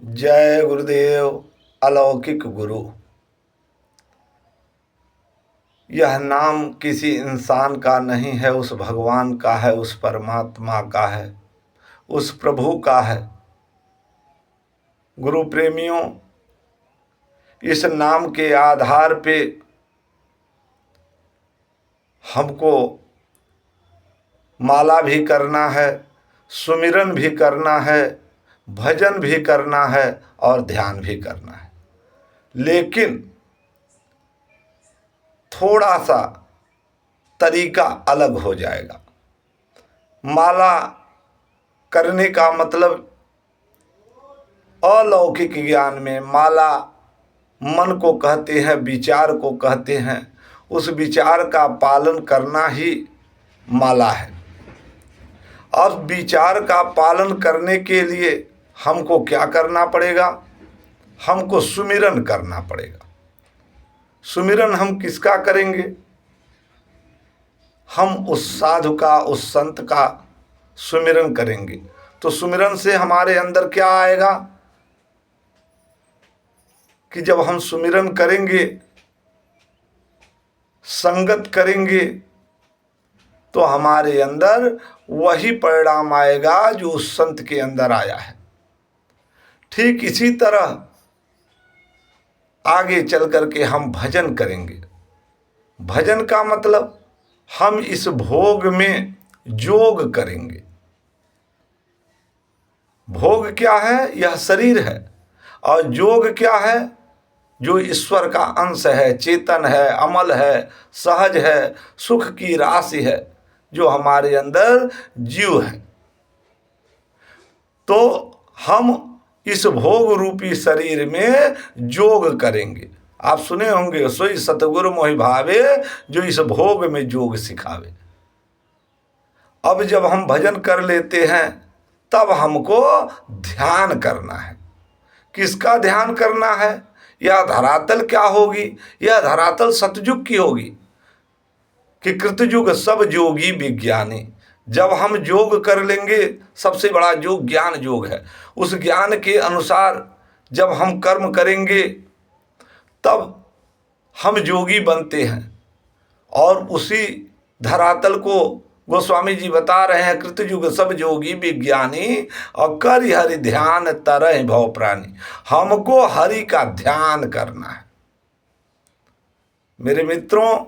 जय गुरुदेव। अलौकिक गुरु। यह नाम किसी इंसान का नहीं है, उस भगवान का है, उस परमात्मा का है, उस प्रभु का है। गुरु प्रेमियों, इस नाम के आधार पे हमको माला भी करना है, सुमिरन भी करना है, भजन भी करना है और ध्यान भी करना है। लेकिन थोड़ा सा तरीका अलग हो जाएगा। माला करने का मतलब अलौकिक ज्ञान में माला मन को कहते हैं, विचार को कहते हैं। उस विचार का पालन करना ही माला है। अब विचार का पालन करने के लिए हमको क्या करना पड़ेगा? हमको सुमिरन करना पड़ेगा। सुमिरन हम किसका करेंगे? हम उस साधु का, उस संत का सुमिरन करेंगे। तो सुमिरन से हमारे अंदर क्या आएगा कि जब हम सुमिरन करेंगे, संगत करेंगे, तो हमारे अंदर वही परिणाम आएगा जो उस संत के अंदर आया है। ठीक इसी तरह आगे चल करके हम भजन करेंगे। भजन का मतलब हम इस भोग में जोग करेंगे। भोग क्या है? यह शरीर है। और जोग क्या है? जो ईश्वर का अंश है, चेतन है, अमल है, सहज है, सुख की राशि है, जो हमारे अंदर जीव है। तो हम इस भोग रूपी शरीर में जोग करेंगे। आप सुने होंगे, सोई सतगुरु मोहि भावे, जो इस भोग में जोग सिखावे। अब जब हम भजन कर लेते हैं, तब हमको ध्यान करना है। किसका ध्यान करना है? यह धरातल क्या होगी? यह धरातल सतयुग की होगी कि कृतयुग सब जोगी विज्ञानी। जब हम योग कर लेंगे, सबसे बड़ा योग ज्ञान योग है। उस ज्ञान के अनुसार जब हम कर्म करेंगे, तब हम योगी बनते हैं। और उसी धरातल को गोस्वामी जी बता रहे हैं, कृतयुग सब जोगी विज्ञानी और कर हरि ध्यान तरह भव प्राणी। हमको हरि का ध्यान करना है। मेरे मित्रों,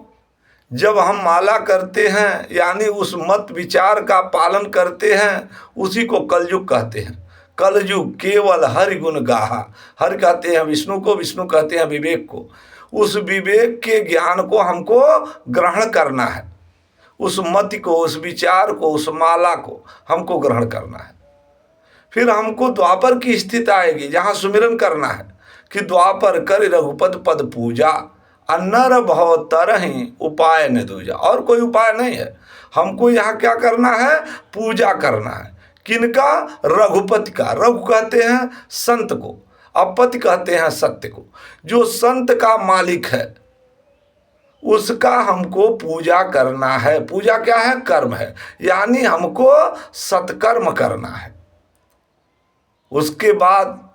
जब हम माला करते हैं, यानी उस मत विचार का पालन करते हैं, उसी को कलयुग कहते हैं। कलयुग केवल हरि गुण गाहा। हरि कहते हैं विष्णु को, विष्णु कहते हैं विवेक को। उस विवेक के ज्ञान को हमको ग्रहण करना है। उस मति को, उस विचार को, उस माला को हमको ग्रहण करना है। फिर हमको द्वापर की स्थिति आएगी, जहाँ सुमिरन करना है कि द्वापर कर रघुपद पद पूजा, अन्नर भव तरहि उपाय न दूजा। और कोई उपाय नहीं है। हमको यहाँ क्या करना है? पूजा करना है। किनका? रघुपति का। रघु कहते हैं संत को, अपति कहते हैं सत्य को। जो संत का मालिक है, उसका हमको पूजा करना है। पूजा क्या है? कर्म है। यानी हमको सत्कर्म करना है। उसके बाद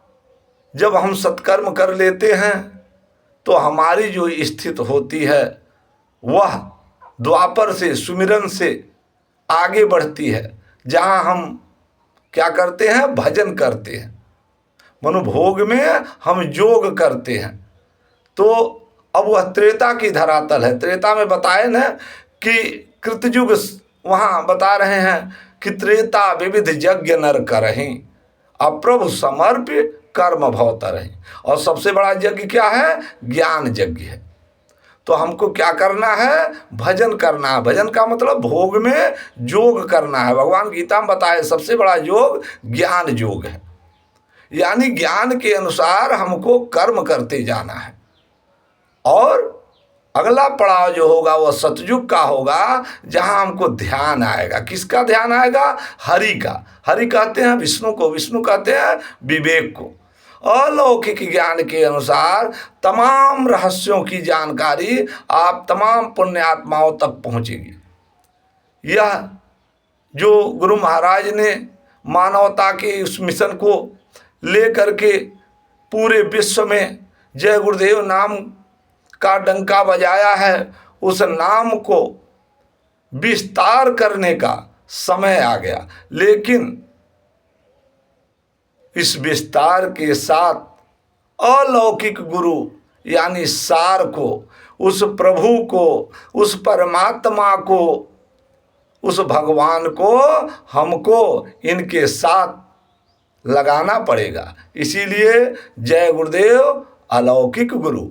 जब हम सत्कर्म कर लेते हैं, तो हमारी जो स्थिति होती है, वह द्वापर से, सुमिरन से आगे बढ़ती है। जहाँ हम क्या करते हैं? भजन करते हैं। मनोभोग में हम योग करते हैं। तो अब वह त्रेता की धरातल है। त्रेता में बताए न कि कृतयुग, वहाँ बता रहे हैं कि त्रेता विविध यज्ञ नर करहीं, अप्रभु समर्प्य कर्म भव तरहीं। और सबसे बड़ा यज्ञ क्या है? ज्ञान यज्ञ है। तो हमको क्या करना है? भजन करना है। भजन का मतलब भोग में योग करना है। भगवान गीता में बताए सबसे बड़ा योग ज्ञान योग है। यानी ज्ञान के अनुसार हमको कर्म करते जाना है। और अगला पड़ाव जो होगा वह सतयुग का होगा, जहाँ हमको ध्यान आएगा। किसका ध्यान आएगा? हरि का। हरि कहते हैं विष्णु को, विष्णु कहते हैं विवेक को। अलौकिक ज्ञान के अनुसार तमाम रहस्यों की जानकारी आप तमाम पुण्यात्माओं तक पहुँचेगी। यह जो गुरु महाराज ने मानवता के उस मिशन को ले करके पूरे विश्व में जय गुरुदेव नाम का डंका बजाया है, उस नाम को विस्तार करने का समय आ गया। लेकिन इस विस्तार के साथ अलौकिक गुरु यानी सार को, उस प्रभु को, उस परमात्मा को, उस भगवान को हमको इनके साथ लगाना पड़ेगा। इसीलिए जय गुरुदेव अलौकिक गुरु।